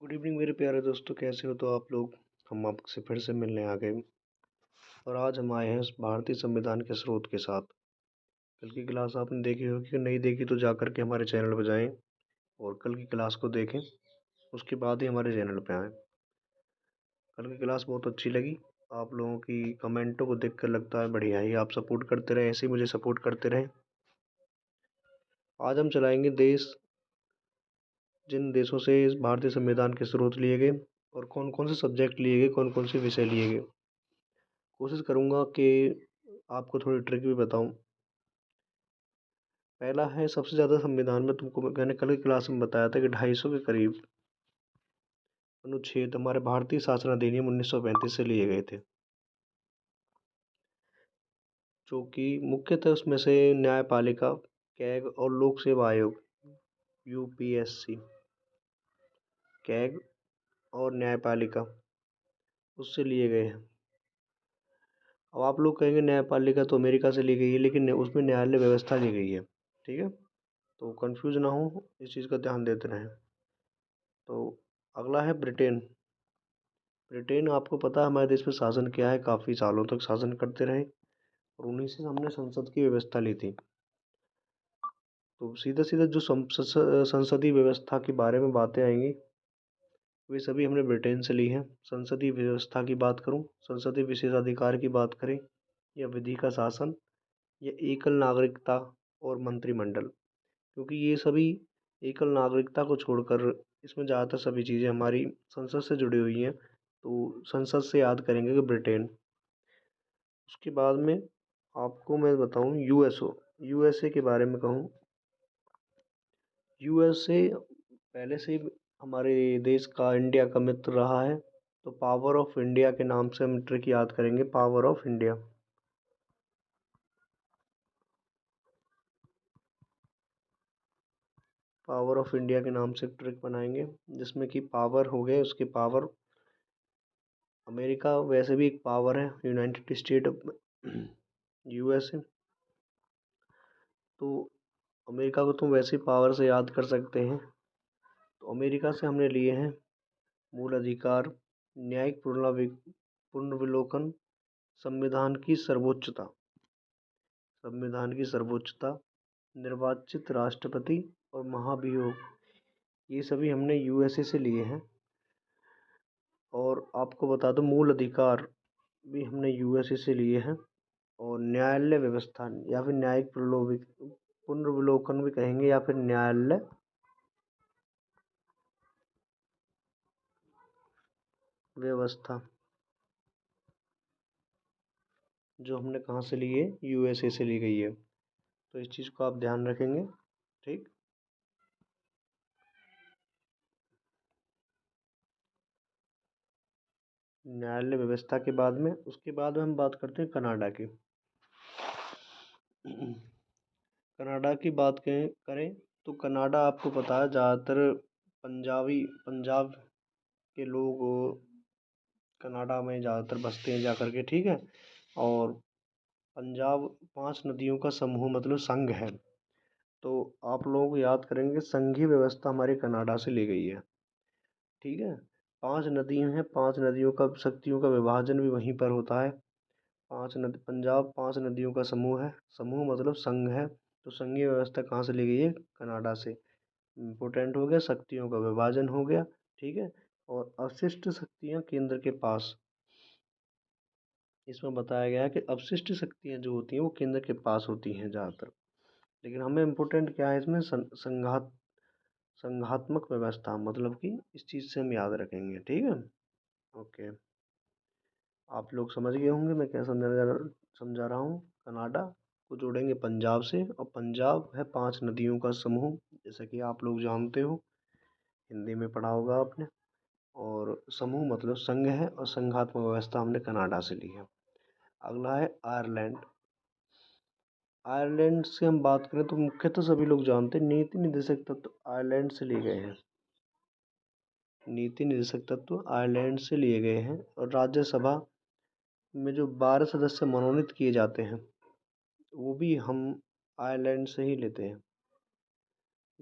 Good evening मेरे प्यारे दोस्तों, कैसे हो तो आप लोग। हम आपसे फिर से मिलने आ गए और आज हम आए हैं इस भारतीय संविधान के स्रोत के साथ। कल की क्लास आपने देखी होगी कि नहीं देखी तो जा कर के हमारे चैनल पर जाएं और कल की क्लास को देखें, उसके बाद ही हमारे चैनल पे आएँ। कल की क्लास बहुत अच्छी लगी। आप लोगों की कमेंटों को देख कर लगता है बढ़िया ही आप सपोर्ट करते रहें, ऐसे ही मुझे सपोर्ट करते रहें। आज हम चलाएंगे देश, जिन देशों से इस भारतीय संविधान के स्रोत लिए गए और कौन कौन से सब्जेक्ट लिए गए, कौन कौन से विषय लिए गए। कोशिश करूँगा कि आपको थोड़ी ट्रिक भी बताऊँ। पहला है, सबसे ज़्यादा संविधान में तुमको मैंने कल की क्लास में बताया था कि 250 के करीब अनुच्छेद हमारे भारतीय शासन अधिनियम 1935 से लिए गए थे, जो कि मुख्यतः उसमें से न्यायपालिका, कैग और लोक सेवा आयोग यूपीएससी, कैग और न्यायपालिका उससे लिए गए हैं। अब आप लोग कहेंगे न्यायपालिका तो अमेरिका से ली गई है, लेकिन उसमें न्यायालय व्यवस्था ली गई है। ठीक है, तो कंफ्यूज ना हो, इस चीज़ का ध्यान देते रहें। तो अगला है ब्रिटेन। ब्रिटेन, आपको पता है हमारे देश में शासन किया है, काफ़ी सालों तक शासन करते रहे और उन्हीं से हमने संसद की व्यवस्था ली थी। तो सीधा सीधा जो संसदीय व्यवस्था के बारे में बातें आएंगी वे सभी हमने ब्रिटेन से ली हैं। संसदीय व्यवस्था की बात करूं, संसदीय विशेषाधिकार की बात करें, या विधि का शासन, या एकल नागरिकता और मंत्रिमंडल, क्योंकि ये सभी एकल नागरिकता को छोड़कर इसमें ज़्यादातर सभी चीज़ें हमारी संसद से जुड़ी हुई हैं। तो संसद से याद करेंगे कि ब्रिटेन। उसके बाद में आपको मैं बताऊं यूएसए के बारे में कहूँ। यूएसए पहले से ही हमारे देश का, इंडिया का मित्र रहा है। तो पावर ऑफ इंडिया के नाम से हम ट्रिक याद करेंगे, power of India. Power of India के नाम से ट्रिक बनाएंगे, जिसमें कि पावर हो गए उसके पावर। अमेरिका वैसे भी एक पावर है, यूनाइटेड स्टेट ऑफ यूएसए। तो अमेरिका को तुम वैसे पावर से याद कर सकते हैं। तो अमेरिका से हमने लिए हैं मूल अधिकार, न्यायिक पुनर्विलोकन, संविधान की सर्वोच्चता, निर्वाचित राष्ट्रपति और महाभियोग, ये सभी हमने यूएसए से लिए हैं। और आपको बता दूं, मूल अधिकार भी हमने यूएसए से लिए हैं। और न्यायालय व्यवस्था या फिर न्यायिक पुनर्विलोकन भी कहेंगे, या फिर न्यायालय व्यवस्था, जो हमने कहाँ से ली है, यूएसए से ली गई है। तो इस चीज़ को आप ध्यान रखेंगे। ठीक, न्यायालय व्यवस्था के बाद में, उसके बाद में हम बात करते हैं कनाडा की। कनाडा की बात करें तो कनाडा, आपको पता है ज़्यादातर पंजाब के लोग कनाडा में ज़्यादातर बसते हैं जा कर के। ठीक है, और पंजाब 5 नदियों का समूह मतलब संघ है। तो आप लोग याद करेंगे, संघीय व्यवस्था हमारे कनाडा से ली गई है। ठीक है, 5 नदियाँ हैं, 5 नदियों का, शक्तियों का विभाजन भी वहीं पर होता है। 5 नदी, पंजाब 5 नदियों का समूह है, समूह मतलब संघ है। तो संघीय व्यवस्था कहाँ से ली गई है, कनाडा से। इम्पोर्टेंट हो गया, शक्तियों का विभाजन हो गया। ठीक है, और अवशिष्ट शक्तियाँ केंद्र के पास। इसमें बताया गया है कि अवशिष्ट शक्तियाँ जो होती हैं वो केंद्र के पास होती हैं ज़्यादातर। लेकिन हमें इम्पोर्टेंट क्या है इसमें, संघात्मक व्यवस्था, मतलब कि इस चीज़ से हम याद रखेंगे। ठीक है, ओके। आप लोग समझ गए होंगे मैं क्या समझा रहा हूँ। कनाडा को जोड़ेंगे पंजाब से, और पंजाब है 5 नदियों का समूह, जैसा कि आप लोग जानते हो, हिंदी में पढ़ा होगा आपने। और समूह मतलब संघ है, और संघात्मक व्यवस्था हमने कनाडा से ली है। अगला है आयरलैंड। आयरलैंड से हम बात करें तो मुख्यतः सभी लोग जानते हैं, नीति निर्देशक तत्व आयरलैंड से लिए गए हैं। नीति निर्देशक तत्व आयरलैंड से लिए गए हैं। और राज्यसभा में जो 12 सदस्य मनोनीत किए जाते हैं, वो भी हम आयरलैंड से ही लेते हैं।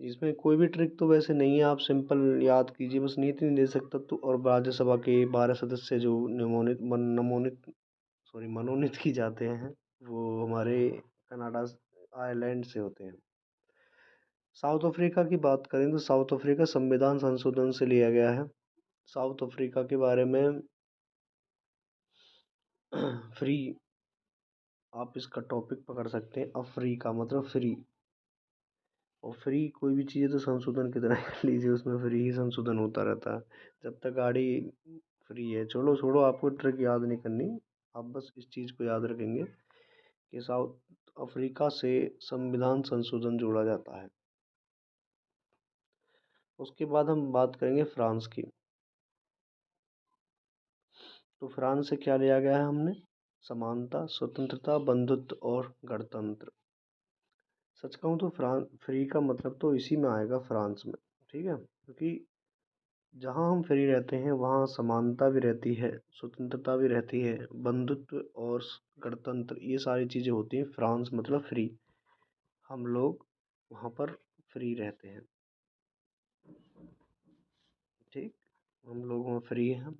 इसमें कोई भी ट्रिक तो वैसे नहीं है, आप सिंपल याद कीजिए बस। नीति निदेशक तत्व और राज्यसभा के 12 सदस्य जो मनोनीत की जाते हैं, वो हमारे कनाडा, आयरलैंड से होते हैं। साउथ अफ्रीका की बात करें तो साउथ अफ्रीका संविधान संशोधन से लिया गया है। साउथ अफ्रीका के बारे में फ्री, आप इसका टॉपिक पकड़ सकते हैं। अफ्रीका मतलब फ्री, और फ्री कोई भी चीज़ है तो संशोधन की तरह कर लीजिए, उसमें फ्री ही संशोधन होता रहता है जब तक गाड़ी फ्री है। चलो छोड़ो, आपको ट्रिक याद नहीं करनी, आप बस इस चीज़ को याद रखेंगे कि साउथ अफ्रीका से संविधान संशोधन जोड़ा जाता है। उसके बाद हम बात करेंगे फ्रांस की। तो फ्रांस से क्या लिया गया है हमने? समानता, स्वतंत्रता, बंधुत्व और गणतंत्र। सच कहूँ तो फ्रांस फ्री का मतलब तो इसी में आएगा, फ्रांस में। ठीक है, क्योंकि जहाँ हम फ्री रहते हैं वहाँ समानता भी रहती है, स्वतंत्रता भी रहती है, बंधुत्व और गणतंत्र, ये सारी चीज़ें होती हैं। फ्रांस मतलब फ्री, हम लोग वहाँ पर फ्री रहते हैं। ठीक, हम लोग वहाँ फ्री हैं,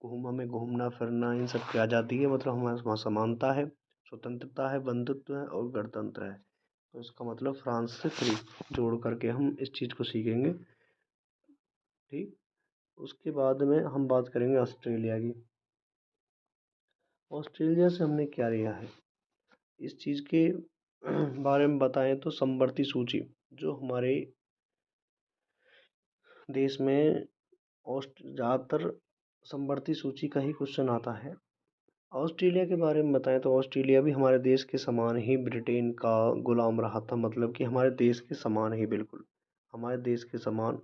हमें घूमना फिरना इन सब की आज़ादी है, मतलब हमारे वहाँ समानता है, स्वतंत्रता है, बंधुत्व है और गणतंत्र है। तो इसका मतलब फ्रांस से फ्री जोड़ करके हम इस चीज़ को सीखेंगे। ठीक, उसके बाद में हम बात करेंगे ऑस्ट्रेलिया की। ऑस्ट्रेलिया से हमने क्या लिया है, इस चीज़ के बारे में बताएं तो समवर्ती सूची, जो हमारे देश में ज़्यादातर समवर्ती सूची का ही क्वेश्चन आता है। ऑस्ट्रेलिया के बारे में बताएं तो ऑस्ट्रेलिया भी हमारे देश के समान ही ब्रिटेन का गुलाम रहा था, मतलब कि हमारे देश के समान ही, बिल्कुल हमारे देश के समान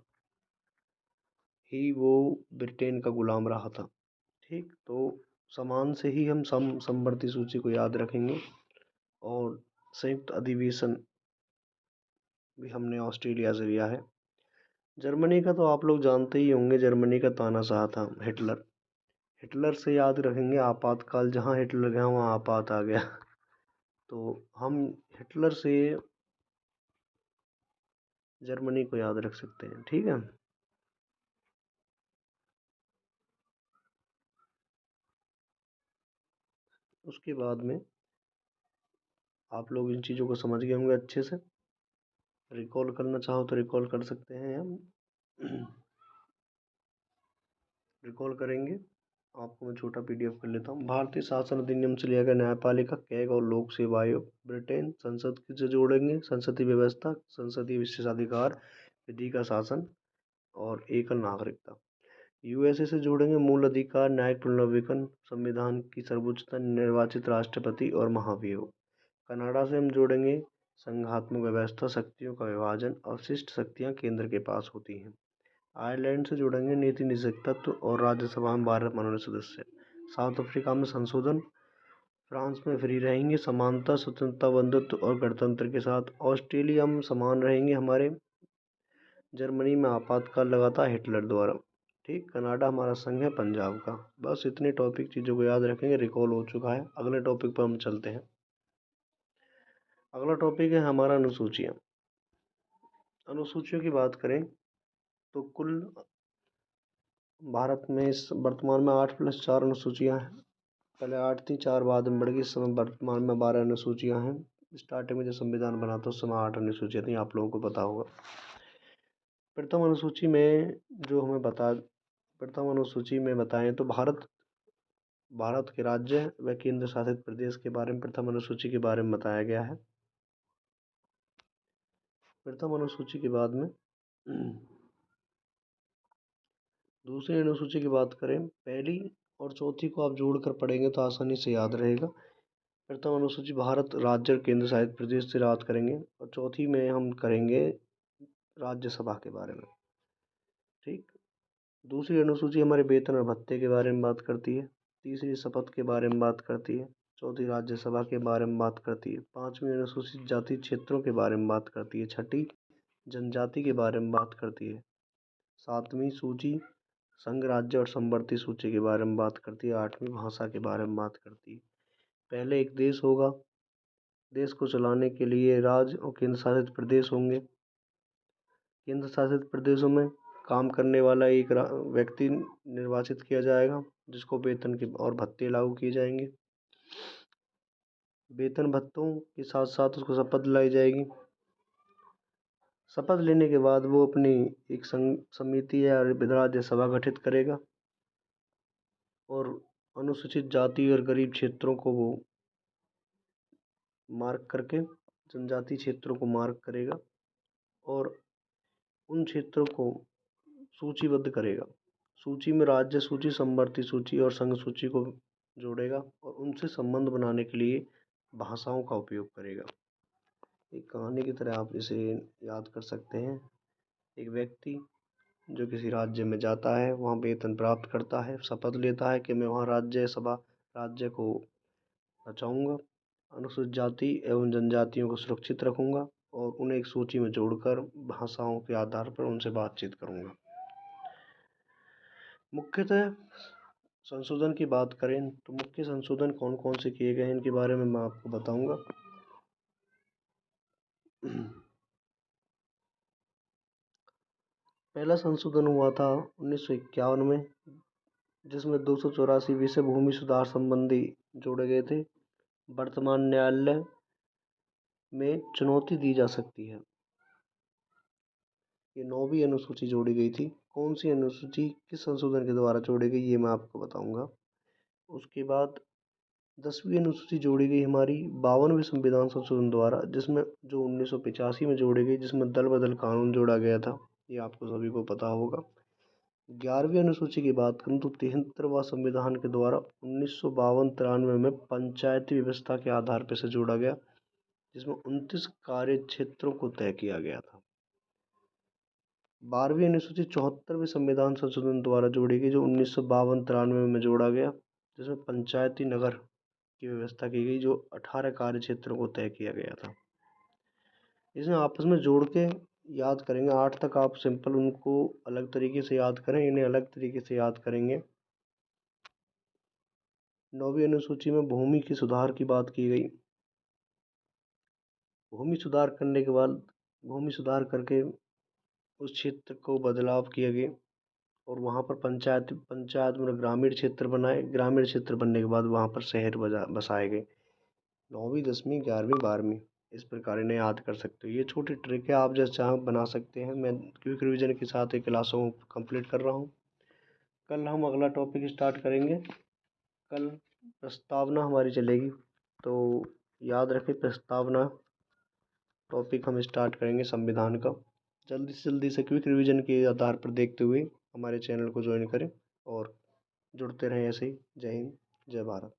ही वो ब्रिटेन का गुलाम रहा था। ठीक, तो समान से ही हम समवर्ती सूची को याद रखेंगे। और संयुक्त अधिवेशन भी हमने ऑस्ट्रेलिया से लिया है। जर्मनी का तो आप लोग जानते ही होंगे, जर्मनी का तानाशाह था हिटलर। हिटलर से याद रखेंगे आपातकाल, जहाँ हिटलर गया वहाँ आपात आ गया। तो हम हिटलर से जर्मनी को याद रख सकते हैं। ठीक है, उसके बाद में आप लोग इन चीज़ों को समझ गए होंगे अच्छे से। रिकॉल करना चाहो तो रिकॉल कर सकते हैं हम। रिकॉल करेंगे, आपको मैं छोटा पीडीएफ कर लेता हूँ। भारतीय शासन अधिनियम से लिया गया न्यायपालिका, कैग और लोक सेवा आयोग। ब्रिटेन संसद से जोड़ेंगे, संसदीय व्यवस्था, संसदीय विशेषाधिकार, विधि का शासन और एकल नागरिकता। यूएसए से जोड़ेंगे मूल अधिकार, न्यायिक पुनर्विवेचन, संविधान की सर्वोच्चता, निर्वाचित राष्ट्रपति और महाभियोग। कनाडा से हम जोड़ेंगे संघात्मक व्यवस्था, शक्तियों का विभाजन, अवशिष्ट शक्तियाँ केंद्र के पास होती हैं। आयरलैंड से जुड़ेंगे नीति निषेध तत्व और राज्यसभा में 12 मनोनीत सदस्य। साउथ अफ्रीका में संशोधन। फ्रांस में फ्री रहेंगे, समानता, स्वतंत्रता, बंधुत्व और गणतंत्र के साथ। ऑस्ट्रेलिया में समान रहेंगे हमारे। जर्मनी में आपातकाल लगा था हिटलर द्वारा। ठीक, कनाडा हमारा संघ है पंजाब का। बस इतने टॉपिक चीज़ों को याद रखेंगे, रिकॉल हो चुका है। अगले टॉपिक पर हम चलते हैं। अगला टॉपिक है हमारा अनुसूचियाँ। अनुसूचियों की बात करें तो कुल भारत में इस वर्तमान में 8+4 अनुसूचियाँ हैं। पहले 8 थी, 4 बाद में बढ़ गई, इस समय वर्तमान में 12 अनुसूचियाँ हैं। स्टार्टिंग में जब संविधान बना था उस समय 8 अनुसूचियाँ थी, आप लोगों को पता होगा। प्रथम अनुसूची में जो हमें प्रथम अनुसूची में बताएं तो भारत के राज्य व केंद्र शासित प्रदेश के बारे में प्रथम अनुसूची के बारे में बताया गया है। प्रथम अनुसूची के बाद में दूसरी अनुसूची की बात करें, पहली और चौथी को आप जोड़कर पढ़ेंगे तो आसानी से याद रहेगा। प्रथम अनुसूची भारत राज्य और केंद्र शासित प्रदेश से याद करेंगे, और चौथी में हम करेंगे राज्यसभा के बारे में। ठीक, दूसरी अनुसूची हमारे वेतन और भत्ते के बारे में बात करती है। तीसरी शपथ के बारे में बात करती है। चौथी राज्यसभा के बारे में बात करती है। पांचवी अनुसूचित जाति क्षेत्रों के बारे में बात करती है। छठी जनजाति के बारे में बात करती है। सातवीं सूची संघ राज्य और समवर्ती सूची के बारे में बात करती है। आठवीं भाषा के बारे में बात करती है। पहले एक देश होगा, देश को चलाने के लिए राज्य और केंद्र शासित प्रदेश होंगे। केंद्र शासित प्रदेशों में काम करने वाला एक व्यक्ति निर्वाचित किया जाएगा, जिसको वेतन के और भत्ते लागू किए जाएंगे। वेतन भत्तों के साथ साथ उसको शपथ दिलाई जाएगी। शपथ लेने के बाद वो अपनी एक समिति या राज्य सभा गठित करेगा और अनुसूचित जाति और गरीब क्षेत्रों को वो मार्क करके जनजाति क्षेत्रों को मार्क करेगा और उन क्षेत्रों को सूचीबद्ध करेगा। सूची में राज्य सूची, समवर्ती सूची और संघ सूची को जोड़ेगा और उनसे संबंध बनाने के लिए भाषाओं का उपयोग करेगा। एक कहानी की तरह आप इसे याद कर सकते हैं। एक व्यक्ति जो किसी राज्य में जाता है, वहाँ वेतन प्राप्त करता है, शपथ लेता है कि मैं वहाँ राज्य को बचाऊंगा, अनुसूचित जाति एवं जनजातियों को सुरक्षित रखूंगा और उन्हें एक सूची में जोड़कर भाषाओं के आधार पर उनसे बातचीत करूंगा। मुख्यतः संशोधन की बात करें तो मुख्य संशोधन कौन कौन से किए गए हैं, इनके बारे में मैं आपको बताऊंगा। पहला संशोधन हुआ था 1951 में, जिसमें 284 विषय भूमि सुधार संबंधी जोड़े गए थे। वर्तमान न्यायालय में चुनौती दी जा सकती है। ये 9वीं अनुसूची जोड़ी गई थी। कौन सी अनुसूची किस संशोधन के द्वारा जोड़ी गई, ये मैं आपको बताऊंगा। उसके बाद 10वीं अनुसूची जोड़ी गई हमारी 52वें संविधान संशोधन द्वारा, जिसमें जो 1985 में जोड़ी गई, जिसमें दल बदल कानून जोड़ा गया था। ये आपको सभी को पता होगा। 11वीं अनुसूची की बात करूँ तो 73वां संविधान के द्वारा 1952-93 में पंचायती व्यवस्था के आधार पर से जोड़ा गया, जिसमें 29 कार्य क्षेत्रों को तय किया गया था। 12वीं अनुसूची 74वें संविधान संशोधन द्वारा जोड़ी गई, जो 1952-93 में जोड़ा गया, जिसमें पंचायती नगर की व्यवस्था की गई, जो 18 कार्य क्षेत्रों को तय किया गया था। इसमें आपस में जोड़ के याद करेंगे। 8 तक आप सिंपल उनको अलग तरीके से याद करें, इन्हें अलग तरीके से याद करेंगे। 9वीं अनुसूची में भूमि की सुधार की बात की गई। भूमि सुधार करने के बाद भूमि सुधार करके उस क्षेत्र को बदलाव किया गया और वहाँ पर पंचायत में ग्रामीण क्षेत्र बनाए। ग्रामीण क्षेत्र बनने के बाद वहाँ पर शहर बसाए गए। 9वीं 10वीं 11वीं 12वीं इस प्रकार इन्हें याद कर सकते हो। ये छोटी ट्रिक है, आप जैसे चाहें बना सकते हैं। मैं क्विक रिवीजन के साथ एक क्लासों को कंप्लीट कर रहा हूँ। कल हम अगला टॉपिक स्टार्ट करेंगे। कल प्रस्तावना हमारी चलेगी, तो याद रखें प्रस्तावना टॉपिक हम स्टार्ट करेंगे संविधान का। जल्दी से जल्दी से क्विक रिवीजन के आधार पर देखते हुए हमारे चैनल को ज्वाइन करें और जुड़ते रहें ऐसे ही। जय हिंद, जय भारत।